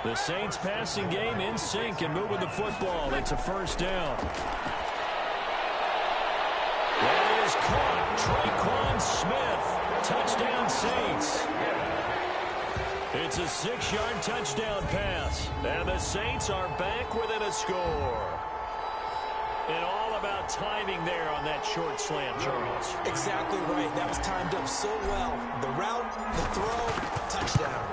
The Saints passing game in sync and moving the football. It's a first down. That is caught. Traquan Smith. Touchdown Saints. It's a 6-yard touchdown pass. And the Saints are back within a score. And all about timing there on that short slant, Charles. Exactly right. That was timed up so well. The route, the throw, touchdown.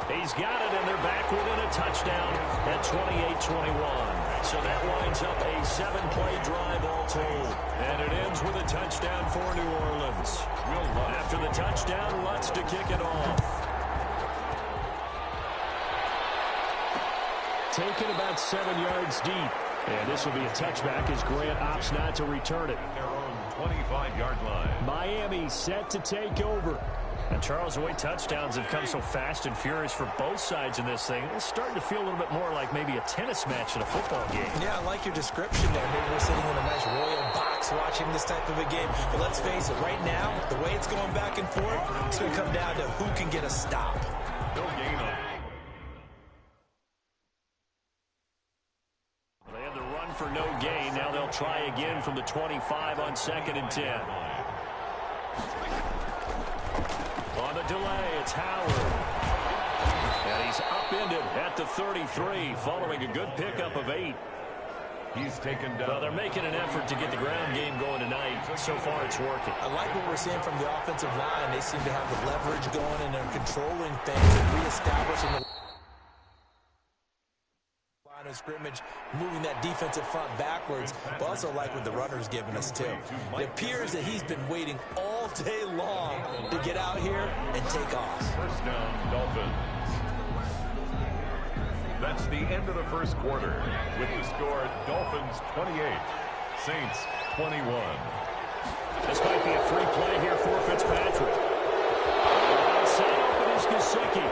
He's got it, and they're back within a touchdown at 28-21. So that winds up a 7-play drive all told. And it ends with a touchdown for New Orleans. After the touchdown, Lutz to kick it off. Taken about 7 yards deep. And this will be a touchback as Grant opts not to return it. Their own 25-yard line. Miami set to take over. And Charles, the way touchdowns have come so fast and furious for both sides in this thing, it's starting to feel a little bit more like maybe a tennis match in a football game. Yeah, I like your description there. Maybe we're sitting in a nice royal box watching this type of a game. But let's face it, right now, the way it's going back and forth, it's going to come down to who can get a stop. No gain on. They had the run for no gain. Now they'll try again from the 25 on 2nd and 10. On the delay, it's Howard. And he's upended at the 33, following a good pickup of 8. He's taken down. Well, they're making an effort to get the ground game going tonight. So far, it's working. I like what we're seeing from the offensive line. They seem to have the leverage going, and they're controlling things and reestablishing the line of scrimmage, moving that defensive front backwards. But also like what the runner's giving us, too. It appears that he's been waiting all day long to get out here and take off. First down, Dolphins. That's the end of the first quarter. With the score, Dolphins 28, Saints 21. This might be a free play here for Fitzpatrick. Set open is Gesicki.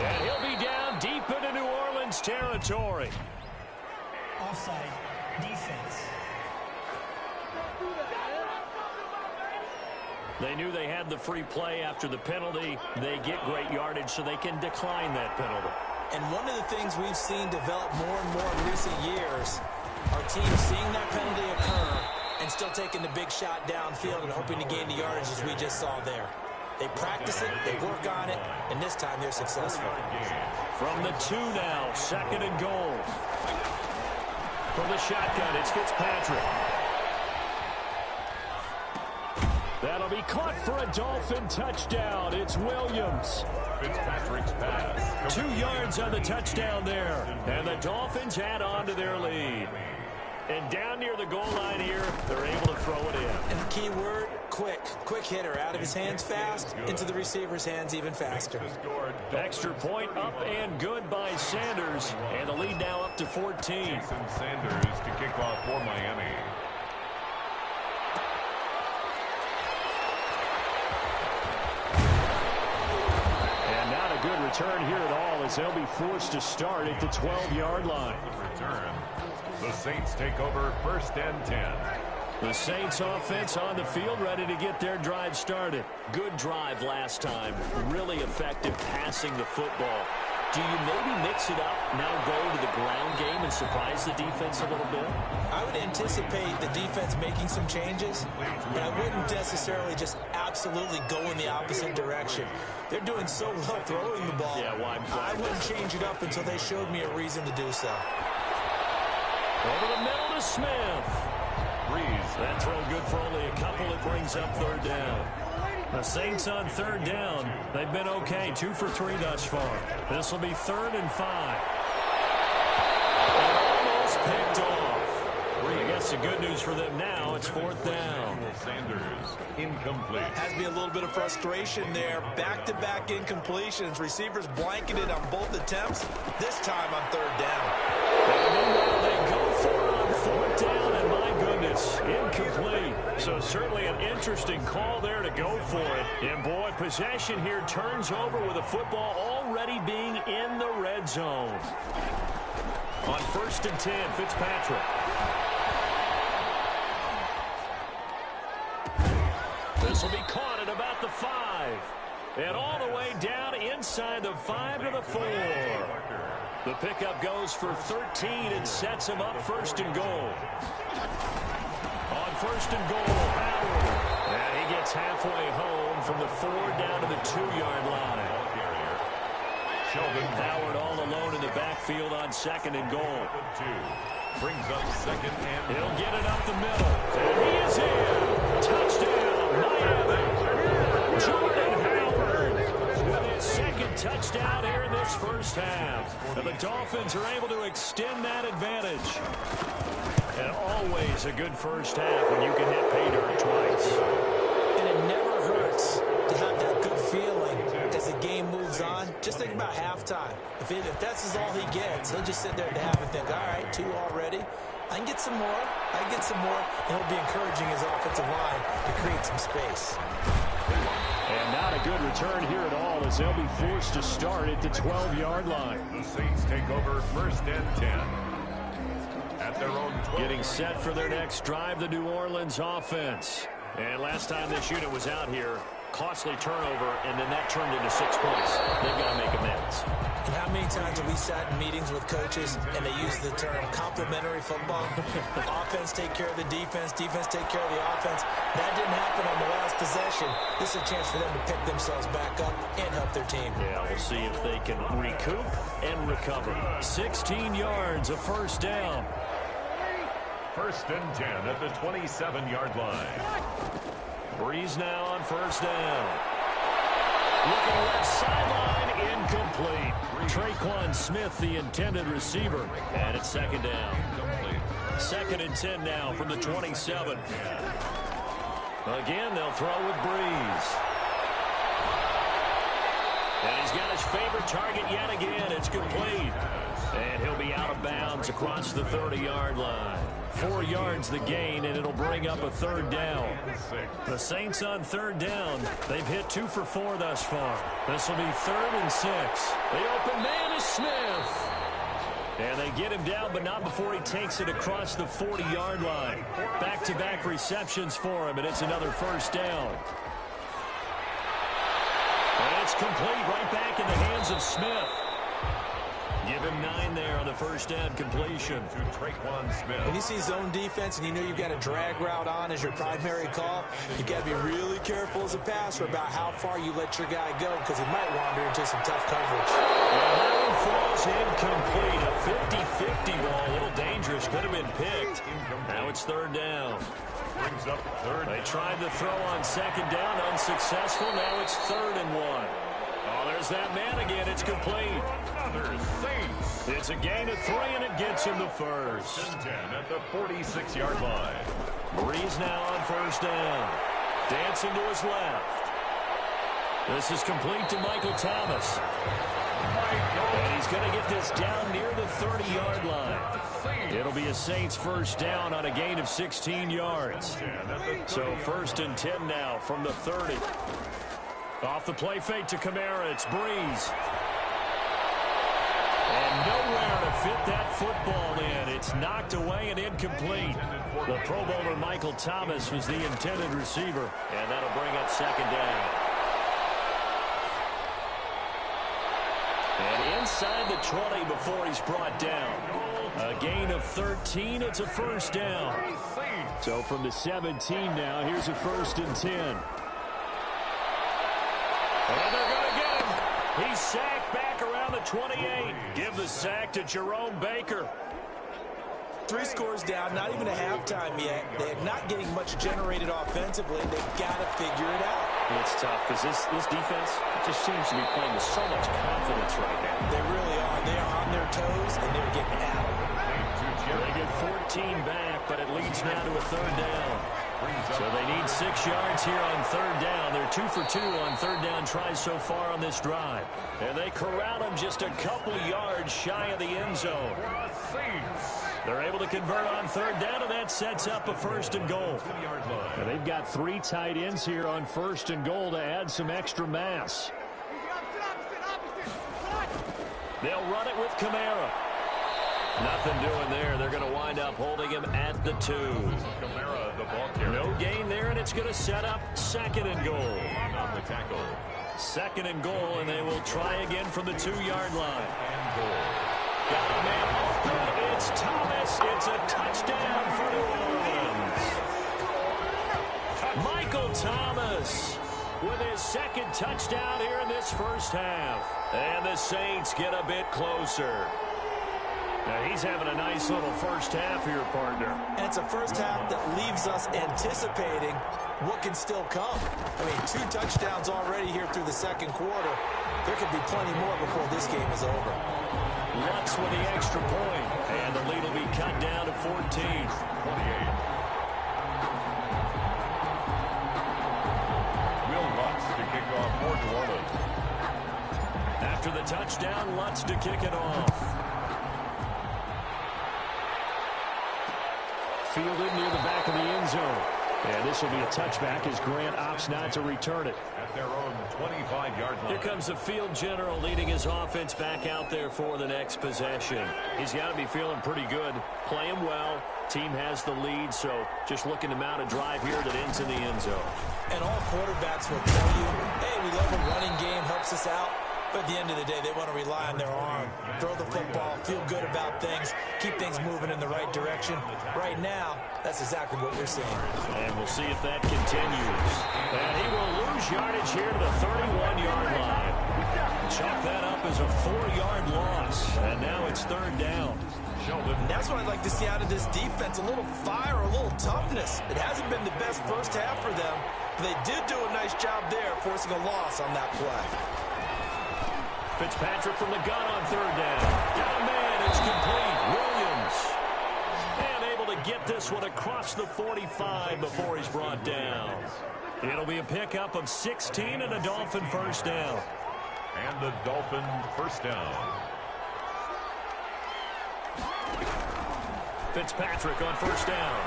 And he'll be down deep into New Orleans territory. Offside, defense. They knew they had the free play after the penalty. They get great yardage, so they can decline that penalty. And one of the things we've seen develop more and more in recent years, our team seeing that penalty occur and still taking the big shot downfield and hoping to gain the yardage as we just saw there. They practice it, they work on it, and this time they're successful. From the 2 now, 2nd and goal. From the shotgun, it's Fitzpatrick. That'll be caught for a Dolphin touchdown. It's Williams. Fitzpatrick's pass. 2 yards on the touchdown there. And the Dolphins add on to their lead. And down near the goal line here, they're able to throw it in. And the key word, quick. Quick hitter. Out of his hands fast, into the receiver's hands even faster. Extra point up and good by Sanders. And the lead now up to 14. Jason Sanders to kick off for Miami. Good return here at all as they'll be forced to start at the 12-yard line. Return. The Saints take over 1st and 10. The Saints offense on the field ready to get their drive started. Good drive last time. Really effective passing the football. Do you maybe mix it up, now go to the ground game and surprise the defense a little bit? I would anticipate the defense making some changes, but I wouldn't necessarily just absolutely go in the opposite direction. They're doing so well throwing the ball. Yeah, well, I wouldn't change it up until they showed me a reason to do so. Over the middle to Smith. Breeze. That throw good for only a couple. It brings up 3rd down. The Saints on 3rd down. They've been okay. 2 for 3 thus far. This will be 3rd and 5. And almost picked off. I guess the good news for them now, it's 4th down. Sanders, incomplete. Has to be a little bit of frustration there. Back-to-back incompletions. Receivers blanketed on both attempts. This time on 3rd down. And meanwhile, they go for it on 4th down, and my goodness, incomplete. So certainly an interesting call there to go for it. And boy, possession here turns over with the football already being in the red zone. On 1st and 10, Fitzpatrick. This will be caught at about the 5. And all the way down inside the 5 to the 4. The pickup goes for 13 and sets him up first and goal. On first and goal, Howard. And he gets halfway home from the 4 down to the 2-yard line. Howard all alone in the backfield on second and goal. Brings up second and he'll get it up the middle. And he is in. Touchdown, Miami. Jordan Howard with his second touchdown here in this first half. And the Dolphins are able to extend that advantage. And always a good first half when you can hit pay dirt twice. And it never hurts to have that good feeling as the game moves on. Just think about halftime. If that's all he gets, he'll just sit there at half and think, all right, 2 already. I can get some more. I can get some more. And he'll be encouraging his offensive line to create some space. And not a good return here at all as they'll be forced to start at the 12-yard line. The Saints take over first and 10. At their own 12. Getting set for their next drive, the New Orleans offense. And last time this unit was out here, costly turnover, and then that turned into 6 points. They've got to make amends. And how many times have we sat in meetings with coaches and they use the term complementary football? Offense take care of the defense, defense take care of the offense. That didn't happen on the last possession. This is a chance for them to pick themselves back up and help their team. Yeah, we'll see if they can recoup and recover. 16 yards, a first down. First and 10 at the 27-yard line. Breeze now on first down. Looking left sideline, incomplete. Traquan Smith, the intended receiver, and it's second down. Second and 10 now from the 27. Again, they'll throw with Breeze. And he's got his favorite target yet again. It's complete. And he'll be out of bounds across the 30-yard line. 4 yards the gain, and it'll bring up a third down. The Saints on third down. They've hit 2 for 4 thus far. This will be 3rd and 6. The open man is Smith. And they get him down, but not before he takes it across the 40-yard line. Back-to-back receptions for him, and it's another first down. And it's complete right back in the hands of Smith. Give him 9 there on the first down completion. To Traquan Smith. When you see zone defense and you know you've got a drag route on as your primary call, you've got to be really careful as a passer about how far you let your guy go because he might wander into some tough coverage. And that one falls incomplete. A 50-50 ball, a little dangerous, could have been picked. Now it's third down. Brings up third. They tried to throw on second down, unsuccessful. Now it's 3rd and 1. Oh, there's that man again. It's complete. Another Saints. It's a gain of 3, and it gets him the first. 10 at the 46-yard line. Breeze now on first down. Dancing to his left. This is complete to Michael Thomas. And he's going to get this down near the 30-yard line. It'll be a Saints first down on a gain of 16 yards. So 1st and 10 now from the 30. Off the play fake to Kamara, it's Breeze. And nowhere to fit that football in. It's knocked away and incomplete. The Pro Bowler Michael Thomas was the intended receiver. And that'll bring up second down. And inside the 20 before he's brought down. A gain of 13, it's a first down. So from the 17 now, here's a 1st and 10. And they're going to get him. He's sacked back around the 28. Give the sack to Jerome Baker. 3 scores down, not even a halftime yet. They're not getting much generated offensively. They've got to figure it out. It's tough because this defense just seems to be playing with so much confidence right now. They really are. They are on their toes, and they're getting at them. They get 14 back, but it leads now to a third down. So they need 6 yards here on third down. They're 2 for 2 on third down tries so far on this drive. And they corral him just a couple yards shy of the end zone. They're able to convert on third down, and that sets up a 1st and goal. And they've got 3 tight ends here on 1st and goal to add some extra mass. They'll run it with Kamara. Nothing doing there. They're going to wind up holding him at the 2. Kamara, the ball carrier. No gain there, and it's going to set up 2nd and goal. On the tackle. Second and goal, and they will try again from the 2-yard line. Got a man open. It's Thomas. It's a touchdown for New Orleans. Michael Thomas with his second touchdown here in this first half. And the Saints get a bit closer. Now, he's having a nice little first half here, partner. And it's a first half that leaves us anticipating what can still come. I mean, 2 touchdowns already here through the second quarter. There could be plenty more before this game is over. Lutz with the extra point, and the lead will be cut down to 14. 28. Will Lutz to kick off for New Orleans. After the touchdown, Lutz to kick it off. Fielded near the back of the end zone. And this will be a touchback as Grant opts not to return it. At their own 25-yard line. Here comes the field general leading his offense back out there for the next possession. He's got to be feeling pretty good, playing well. Team has the lead, so just looking to mount a drive here that ends in the end zone. And all quarterbacks will tell you, hey, we love a running game, helps us out. But at the end of the day, they want to rely on their arm, throw the football, feel good about things, keep things moving in the right direction. Right now, that's exactly what we're seeing. And we'll see if that continues. And he will lose yardage here to the 31-yard line. Chalk that up as a 4-yard loss. And now it's third down. And that's what I'd like to see out of this defense, a little fire, a little toughness. It hasn't been the best first half for them, but they did do a nice job there forcing a loss on that play. Fitzpatrick from the gun on third down. Got a man. It's complete. Williams. And able to get this one across the 45 before he's brought down. It'll be a pickup of 16 and a Dolphin first down. And the Dolphin first down. Fitzpatrick on first down.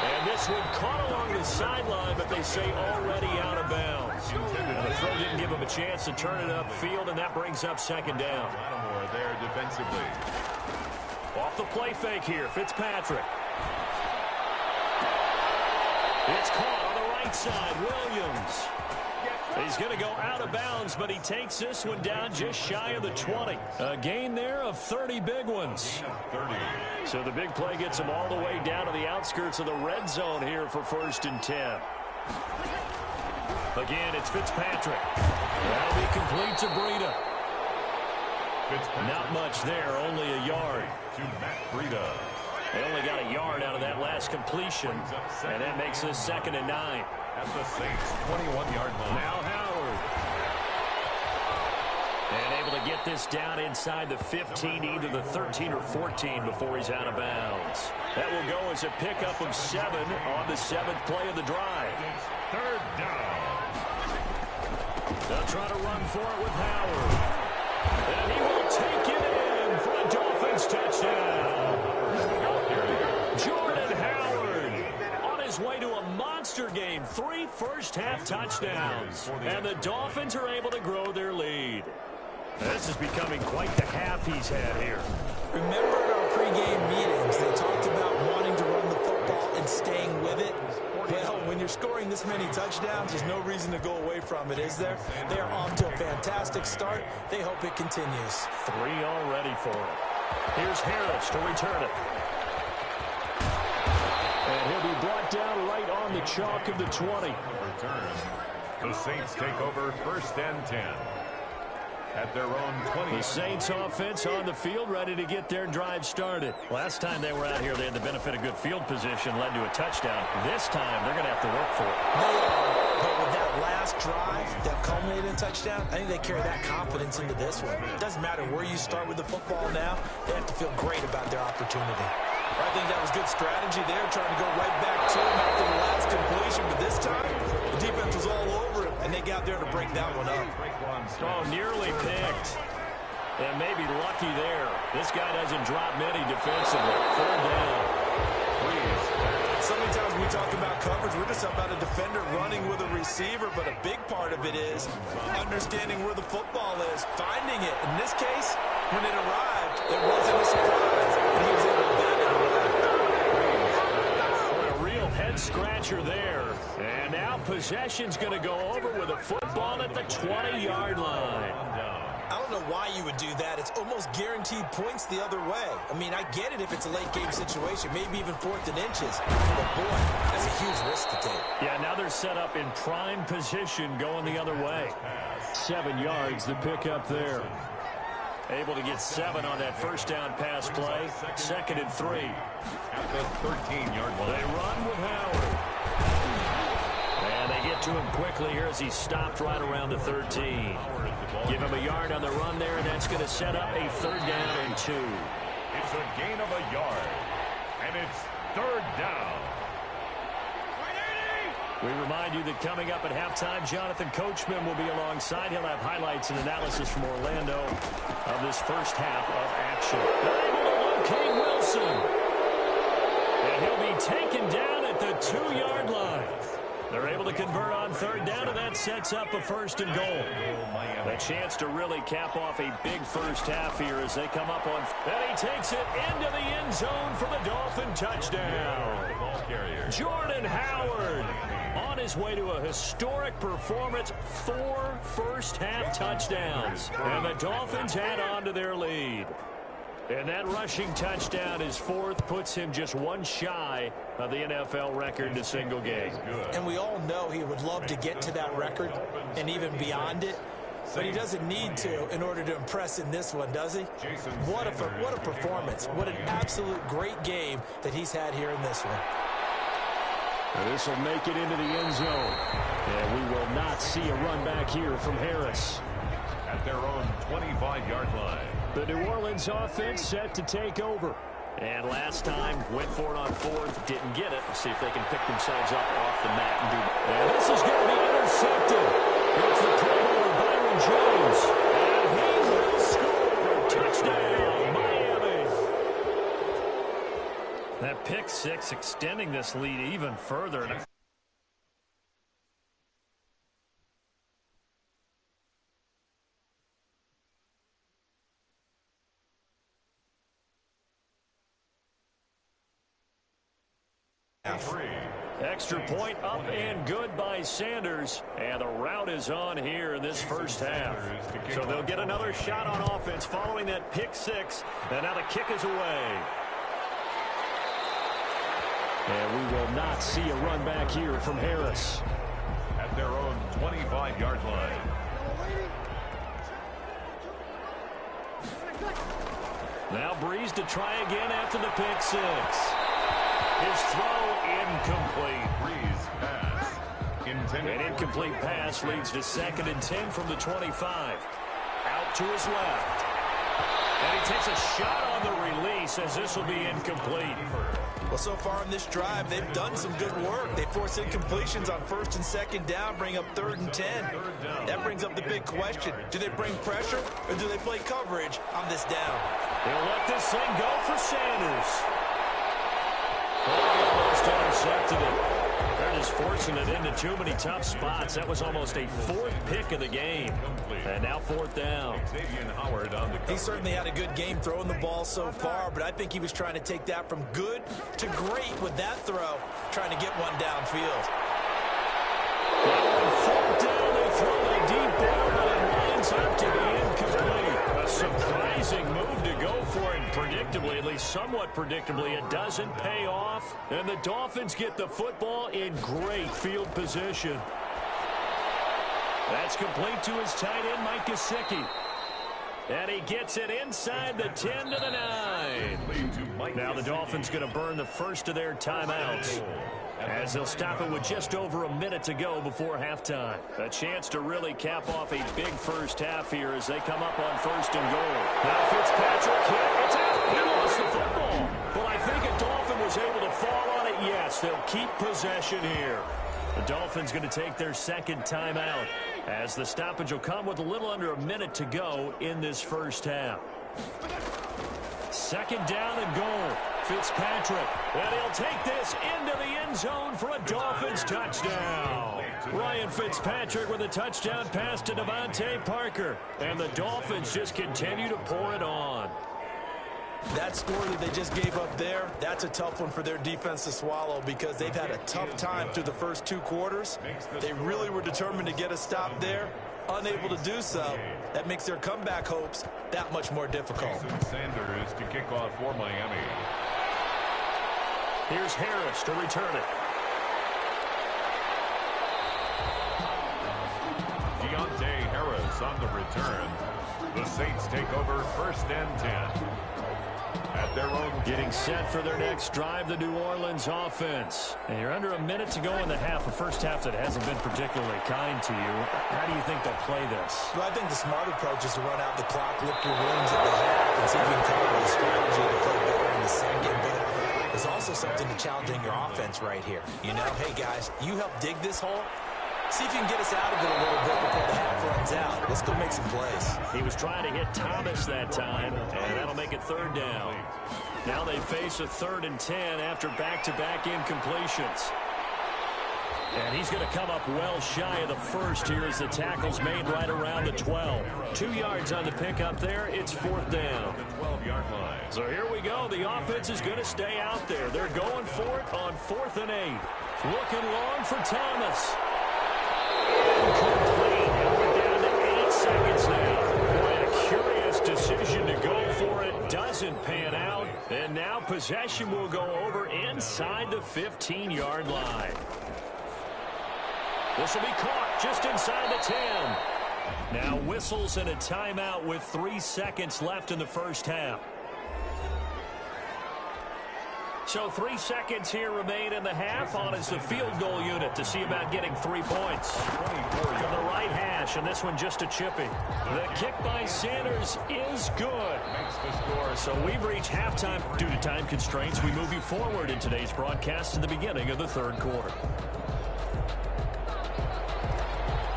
And this one caught along the sideline, but they say already out of bounds. And the throw didn't give him a chance to turn it upfield, and that brings up second down. Lattimore there defensively. Off the play fake here, Fitzpatrick. It's caught on the right side, Williams. He's going to go out of bounds, but he takes this one down just shy of the 20. A gain there of 30 big ones. 30. So the big play gets him all the way down to the outskirts of the red zone here for first and 10. Again, it's Fitzpatrick. That'll be complete to Breida. Not much there, only a yard. To Matt Breida. They only got a yard out of that last completion, and that makes this second and 9. At the Saints' 21-yard line. Now Howard. And able to get this down inside the 15, either the 13 or 14 before he's out of bounds. That will go as a pickup of 7 on the 7th play of the drive. Third down. They'll try to run for it with Howard. And he will take it in for a Dolphins touchdown. Jordan Howard on his way to a monster game. 3 first-half touchdowns. And the Dolphins are able to grow their lead. This is becoming quite the half he's had here. Remember in our pregame meetings, they talked about wanting to run the football and staying with it. Well, when you're scoring this many touchdowns, there's no reason to go away from it, is there? They are off to a fantastic start. They hope it continues. 3 already for him. Here's Harris to return it. And he'll be brought down right on the chalk of the 20. Return. The Saints take over first and 10. At their own 20. The Saints offense on the field, ready to get their drive started. Last time they were out here, they had the benefit of good field position, led to a touchdown. This time, they're going to have to work for it. But with that last drive that culminated in a touchdown, I think they carry that confidence into this one. It doesn't matter where you start with the football now. They have to feel great about their opportunity. I think that was good strategy there, trying to go right back to him after the last completion. But this time, the defense was all over it, and they got there to break that one up. Oh, nearly picked. And maybe lucky there. This guy doesn't drop many defensively. Third down. So many times when we talk about coverage, we're just about a defender running with a receiver, but a big part of it is understanding where the football is, finding it. In this case, when it arrived, it wasn't a surprise, and he was able to bat it away. A real head scratcher there. And now possession's going to go over with a foot ball at the 20-yard line. I don't know why you would do that. It's almost guaranteed points the other way. I mean, I get it if it's a late-game situation, maybe even 4th and inches. But, boy, that's a huge risk to take. Yeah, now they're set up in prime position going the other way. 7 yards the pick up there. Able to get 7 on that first down pass play. 2nd and 3. At the 13-yard line. They run with Howard. And they get to him quickly here as he stopped right around the 13. Give him a yard on the run there, and that's going to set up a 3rd down and 2. It's a gain of a yard. And it's 3rd down. We remind you that coming up at halftime, Jonathan Coachman will be alongside. He'll have highlights and analysis from Orlando of this first half of action. They're able to locate Wilson. And he'll be taken down at the 2-yard line. They're able to convert on 3rd down, and that sets up a 1st and goal. A chance to really cap off a big first half here as they come up on. And he takes it into the end zone for the Dolphin touchdown. Jordan Howard on his way to a historic performance, 4 first-half touchdowns. And the Dolphins add on to their lead. And that rushing touchdown, his 4th, puts him just 1 shy of the NFL record in a single game. And we all know he would love to get to that record and even beyond it. But he doesn't need to in order to impress in this one, does he? What a performance. What an absolute great game that he's had here in this one. This will make it into the end zone. And we will not see a run back here from Harris. At their own 25-yard line. The New Orleans offense set to take over. And last time, went for it on 4th, didn't get it. We'll see if they can pick themselves up off the mat and do it. And this is going to be intercepted. It's the Pro Bowler, Byron Jones. And he will score. Touchdown, Miami. That pick 6 extending this lead even further. Extra point up and good by Sanders. And the route is on here in this first half. So they'll get another shot on offense following that pick 6. And now the kick is away. And we will not see a run back here from Harris. At their own 25-yard line. Now Breeze to try again after the pick 6. His throw incomplete. Breeze pass. Intended. An incomplete pass leads to 2nd and 10 from the 25. Out to his left. And he takes a shot on the release as this will be incomplete. Well, so far in this drive, they've done some good work. They force incompletions on 1st and 2nd down, bring up 3rd and 10. That brings up the big question. Do they bring pressure or do they play coverage on this down? They'll let this thing go for Sanders. Almost intercepted it. They're just forcing it into too many tough spots. That was almost a 4th pick of the game. And now 4th down. He certainly had a good game throwing the ball so far, but I think he was trying to take that from good to great with that throw, trying to get one downfield. On 4th down, they throw a deep ball, but it lines up to be incomplete. A surprising move to go for it. Predictably, at least somewhat predictably, it doesn't pay off. And the Dolphins get the football in great field position. That's complete to his tight end, Mike Gesicki. And he gets it inside the 10 to the 9. Now the Dolphins going to burn the first of their timeouts, as they'll stop it with just over a minute to go before halftime. A chance to really cap off a big first half here as they come up on 1st and goal. Now Fitzpatrick hit. It's out. He lost the football. Well, I think a Dolphin was able to fall on it. Yes, they'll keep possession here. The Dolphins going to take their 2nd timeout as the stoppage will come with a little under a minute to go in this first half. 2nd down and goal. Fitzpatrick, and he'll take this into the end zone for a Dolphins touchdown. Ryan Fitzpatrick with a touchdown pass to Devontae Parker. And the Dolphins just continue to pour it on. That score that they just gave up there, that's a tough one for their defense to swallow because they've had a tough time through the first 2 quarters. They really were determined to get a stop there, unable to do so. That makes their comeback hopes that much more difficult. Sanders to kick off for Miami. Here's Harris to return it. Deontay Harris on the return. The Saints take over 1st and 10. At their own. Getting set for their next drive, the New Orleans offense. And you're under a minute to go in the half, a first half that hasn't been particularly kind to you. How do you think they'll play this? Well, I think the smart approach is to run out the clock, lick your wounds at the half, and see if you can come up with a strategy to play better in the second. But there's also something to challenging your offense right here. You know, hey, guys, you help dig this hole. See if you can get us out of it a little bit before the half runs out. Let's go make some plays. He was trying to hit Thomas that time, and that'll make it 3rd down. Now they face a 3rd and 10 after back-to-back incompletions. And he's going to come up well shy of the first here as the tackle's made right around the 12. 2 yards on the pickup there. It's 4th down. The 12-yard line. So here we go. The offense is going to stay out there. They're going for it on 4th and 8. Looking long for Thomas. Incomplete. And we're down to 8 seconds now. Boy, a curious decision to go for it. Doesn't pan out. And now possession will go over inside the 15-yard line. This will be caught just inside the 10. Now whistles and a timeout with 3 seconds left in the first half. So 3 seconds here remain in the half on as the field goal unit to see about getting 3 points. From the right hash, and this one just a chippy. The kick by Sanders is good. So we've reached halftime. Due to time constraints, we move you forward in today's broadcast to the beginning of the 3rd quarter.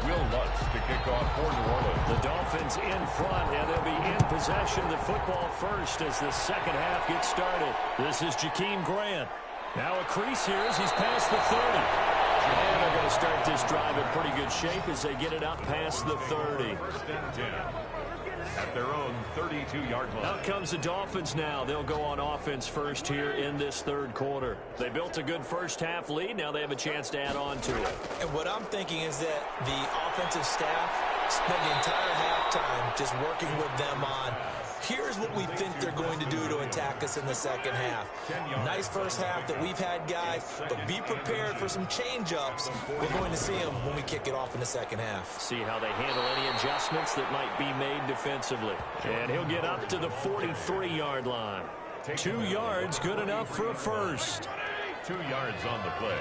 Will Lutz to kick off for New Orleans. The Dolphins in front, and they'll be in possession of the football first as the second half gets started. This is Jakeem Grant. Now a crease here as he's past the 30. And they're going to start this drive in pretty good shape as they get it up past the 30. 1st and 10. At their own 32-yard line. Out comes the Dolphins now. They'll go on offense first here in this 3rd quarter. They built a good first half lead. Now they have a chance to add on to it. And what I'm thinking is that the offensive staff spent the entire halftime just working with them on here's what we think they're going to do to attack us in the second half. Nice first half that we've had, guys, but be prepared for some change-ups. We're going to see them when we kick it off in the second half. See how they handle any adjustments that might be made defensively. And he'll get up to the 43-yard line. 2 yards, good enough for a first. 2 yards on the play.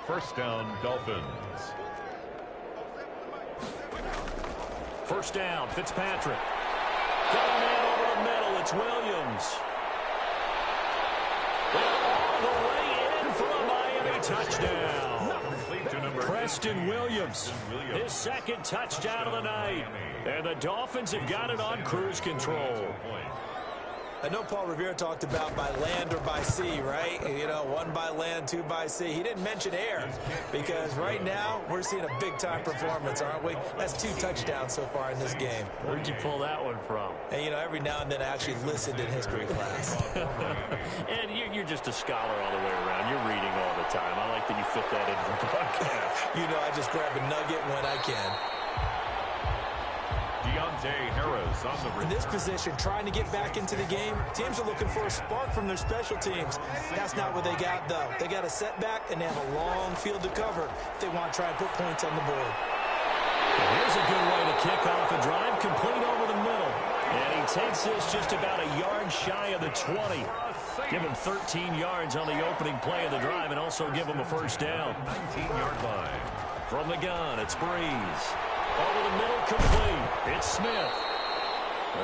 1st down, Dolphins. 1st down, Fitzpatrick. Got a man over the middle. It's Williams. All the way in for a Miami touchdown. Preston Williams, his 2nd touchdown of the night. And the Dolphins have got it on cruise control. I know Paul Revere talked about by land or by sea, right? You know, 1 by land, 2 by sea. He didn't mention air because right now we're seeing a big-time performance, aren't we? That's 2 touchdowns so far in this game. Where'd you pull that one from? And, you know, every now and then I actually listened in history class. And you're just a scholar all the way around. You're reading all the time. I like that you fit that into the broadcast. You know, I just grab a nugget when I can. Deontay Harris on the In this position, trying to get back into the game, teams are looking for a spark from their special teams. That's not what they got, though. They got a setback, and they have a long field to cover if they want to try and put points on the board. Here's a good way to kick off a drive, complete over the middle. And he takes this just about a yard shy of the 20. Give him 13 yards on the opening play of the drive and also give him a first down. 19-yard line. From the gun, it's Breeze. Over the middle, complete. It's Smith.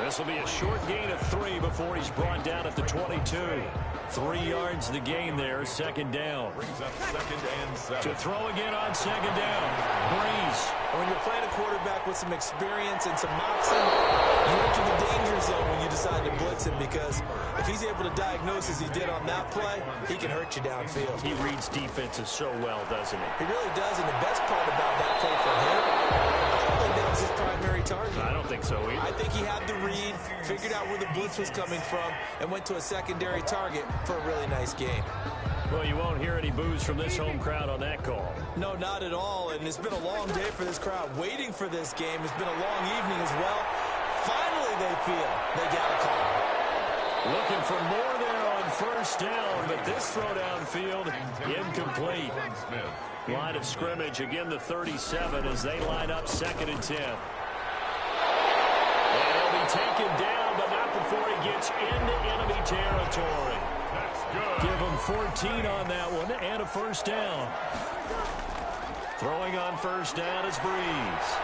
This will be a short gain of 3 before he's brought down at the 22. 3 yards the gain there, 2nd down. Brings up 2nd and 7. To throw again on 2nd down. Breeze. When you're playing a quarterback with some experience and some moxie, you enter the danger zone when you decide to blitz him because if he's able to diagnose as he did on that play, he can hurt you downfield. He reads defenses so well, doesn't he? He really does, and the best part about that play for him, I don't think that was his primary secondary target. I don't think so either. I think he had the read, figured out where the blitz was coming from, and went to a secondary target for a really nice gain. Well, you won't hear any boos from this home crowd on that call. No, not at all, and it's been a long day for this crowd waiting for this game. It's been a long evening as well. Finally, they feel they got a call. Looking for more there on first down, but this throw downfield, incomplete. Line of scrimmage, again the 37 as they line up 2nd and 10. And he'll be taken down, but not before he gets into enemy territory. That's good. Give him 14 on that one and a first down. Throwing on first down is Breeze.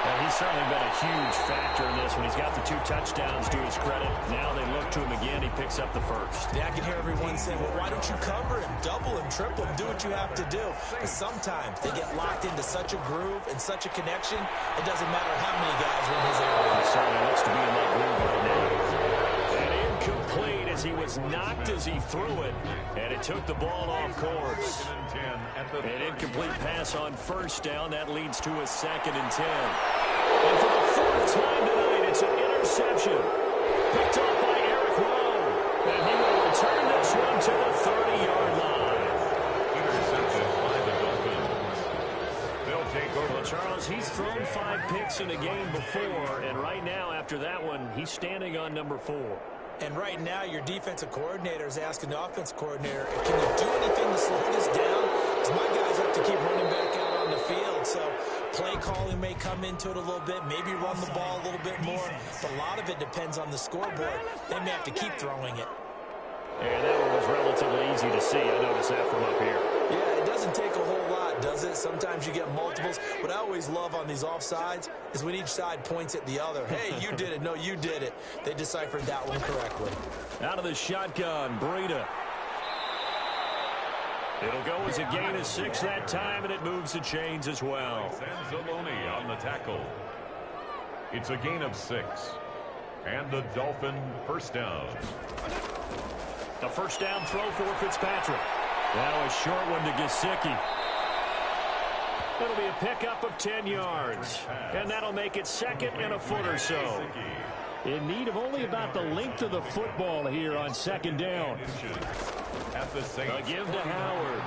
And he's certainly been a huge factor in this when he's got the 2 touchdowns to his credit. Now they look to him again. He picks up the first. Yeah, I can hear everyone saying, well, why don't you cover him, double him, triple him, do what you have to do. But sometimes they get locked into such a groove and such a connection, it doesn't matter how many guys are in his area. He certainly looks to be in that groove right now. And incomplete as he was knocked as he threw it. And it took the ball off course. An incomplete pass on first down. That leads to a 2nd and 10. And for the 4th time tonight, it's an interception. Picked up by Eric Rowe. And he will return this one to the 30-yard line. Intercepted by the Dolphins. They'll take over. Well, Charles, he's thrown 5 picks in a game before. And right now, after that one, he's standing on number 4. And right now, your defensive coordinator is asking the offensive coordinator, can you do anything to slow this down? Because my guys have to keep running back out on the field. So play calling may come into it a little bit, maybe run the ball a little bit more. But a lot of it depends on the scoreboard. They may have to keep throwing it. And that one was relatively easy to see. I noticed that from up here. Yeah, it doesn't take a whole lot, does it? Sometimes you get multiples. What I always love on these offsides is when each side points at the other. Hey, you did it. No, you did it. They deciphered that one correctly. Out of the shotgun, Breida. It'll go as a gain of 6 that time, and it moves the chains as well. Sanzalone on the tackle. It's a gain of 6. And the Dolphin first down. The first down throw for Fitzpatrick. Now a short one to Gesicki. It'll be a pickup of 10 yards. And that'll make it 2nd and a foot or so. In need of only about the length of the football here on 2nd down. A give to Howard.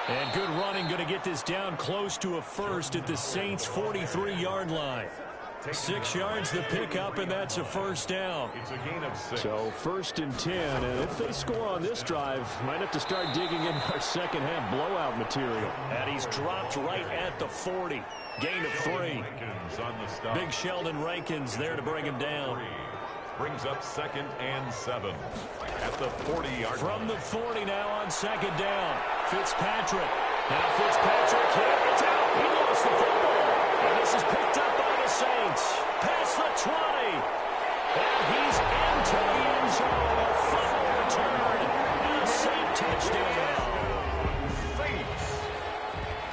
And good running, going to get this down close to a first at the Saints' 43-yard line. 6 yards the pickup, and that's a first down. It's a gain of 6. So 1st and 10, and if they score on this drive, might have to start digging in our second half blowout material. And he's dropped right at the 40. Gain of 3. Big Sheldon Rankins there to bring him down. Brings up 2nd and 7 at the 40-yard line. From the 40 now on 2nd down. Fitzpatrick. Now Fitzpatrick hit. It's out. He lost the football. And this is picked up by the Saints. Past the 20. And he's into the end zone. A fumble return. And a Saint touchdown.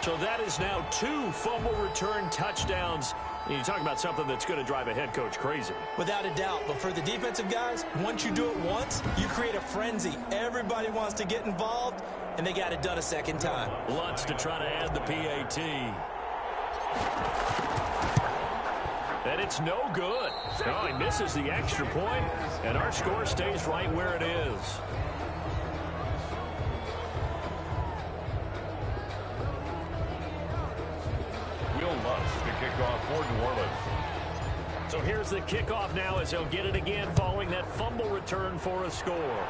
So that is now 2 fumble return touchdowns. You talk about something that's going to drive a head coach crazy. Without a doubt. But for the defensive guys, once you do it once, you create a frenzy. Everybody wants to get involved, and they got it done a second time. Lutz to try to add the PAT. And it's no good. Oh, he misses the extra point, and our score stays right where it is. Kickoff for New Orleans. So here's the kickoff now as he'll get it again following that fumble return for a score.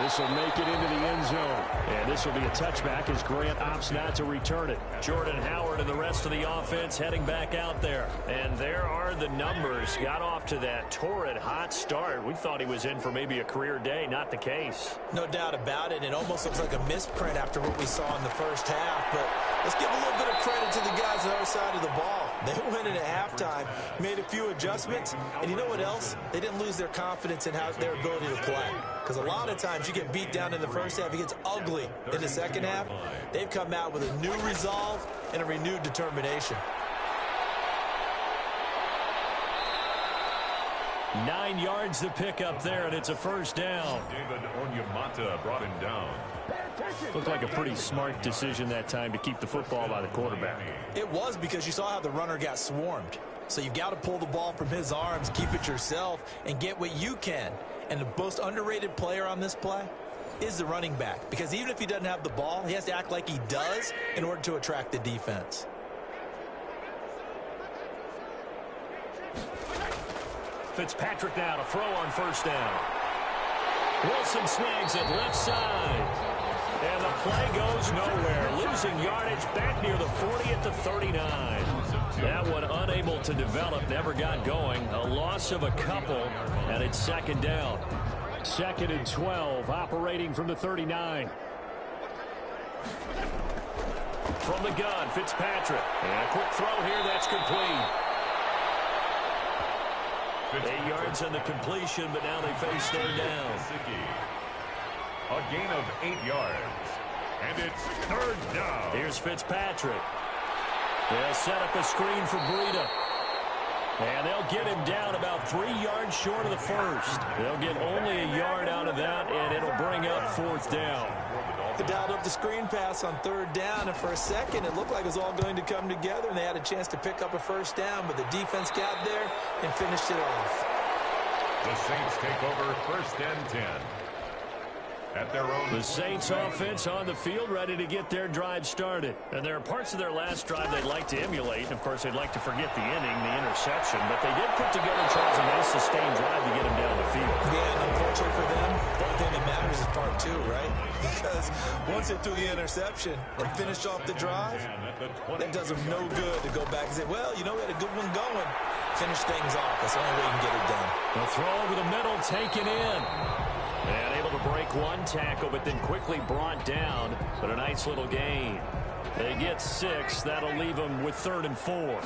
This will make it into the end zone. And this will be a touchback as Grant opts not to return it. Jordan Howard and the rest of the offense heading back out there. And there are the numbers. Got off to that torrid hot start. We thought he was in for maybe a career day. Not the case. No doubt about it. It almost looks like a misprint after what we saw in the first half. But let's give a little bit of credit to the guys on the other side of the ball. They went in at halftime, made a few adjustments, and you know what else? They didn't lose their confidence in their ability to play. Because a lot of times you get beat down in the first half, it gets ugly in the second half. They've come out with a new resolve and a renewed determination. 9 yards to pick up there, and it's a first down. David Onyemata brought him down. Looked like a pretty smart decision that time to keep the football by the quarterback. It was, because you saw how the runner got swarmed. So you've got to pull the ball from his arms, keep it yourself, and get what you can. And the most underrated player on this play is the running back, because even if he doesn't have the ball, he has to act like he does in order to attract the defense. Fitzpatrick now to throw on first down. Wilson snags it left side. And the play goes nowhere. Losing yardage back near the 40 at the 39. That one unable to develop, never got going. A loss of a couple, and it's second down. 2nd and 12, operating from the 39. From the gun, Fitzpatrick. And a quick throw here, that's complete. 8 yards on the completion, but now they face third down. A gain of 8 yards. And it's third down. Here's Fitzpatrick. They'll set up a screen for Breida. And they'll get him down about 3 yards short of the first. They'll get only a yard out of that, and it'll bring up fourth down. They dialed up the screen pass on third down, and for a second it looked like it was all going to come together, and they had a chance to pick up a first down, but the defense got there and finished it off. The Saints take over 1st and 10. At their own. The Saints offense on the field, ready to get their drive started. And there are parts of their last drive they'd like to emulate. And, of course, they'd like to forget the inning, the interception. But they did put together, Charles, a nice sustained drive to get him down the field. Yeah, and unfortunately for them, the only thing that matters is part 2, right? Because once they threw the interception and finished off the drive, that does them no good to go back and say, well, you know, we had a good one going. Finish things off. That's the only way you can get it done. The throw over the middle, taken in. And able to break one tackle, but then quickly brought down. But a nice little gain. They get 6. That'll leave them with 3rd and 4.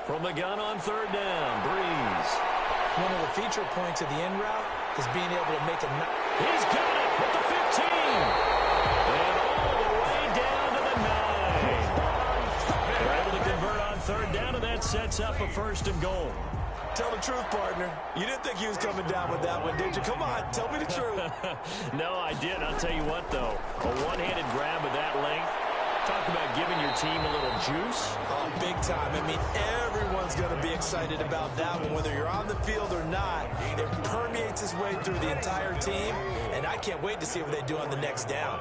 From the gun on third down, Breeze. One of the feature points of the in route is being able to make a... He's got it with the 15. And all the way down to the 9. They're able to convert on third down, and that sets up a 1st and goal. Tell the truth, partner. You didn't think he was coming down with that one, did you? Come on, tell me the truth. No, I didn't. I'll tell you what, though. A one-handed grab of that length. Talk about giving your team a little juice. Oh, big time. I mean, everyone's going to be excited about that one, whether you're on the field or not. It permeates its way through the entire team, and I can't wait to see what they do on the next down.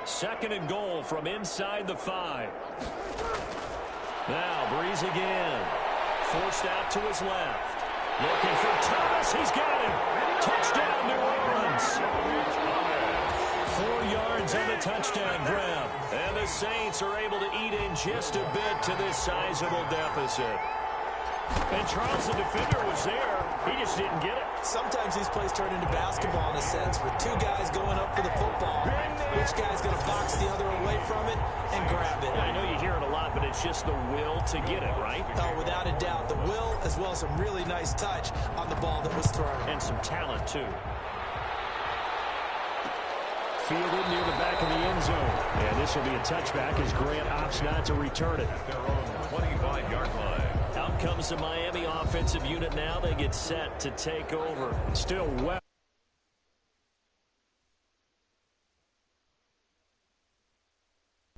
2nd and goal from inside the 5. Now, Breeze again. Forced out to his left. Looking for Thomas. He's got him. Touchdown, New Orleans. 4 yards on the touchdown grab. And the Saints are able to eat in just a bit to this sizable deficit. And Charles, the defender, was there. He just didn't get it. Sometimes these plays turn into basketball in a sense, with 2 guys going up for the football. Which guy's going to box the other away from it and grab it? Yeah, I know you hear it a lot, but it's just the will to get it, right? Oh, without a doubt. The will, as well as some really nice touch on the ball that was thrown. And some talent, too. Fielded near the back of the end zone. And this will be a touchback as Grant opts not to return it. At their own 25-yard line. Out comes the Miami offensive unit now. They get set to take over. Still well.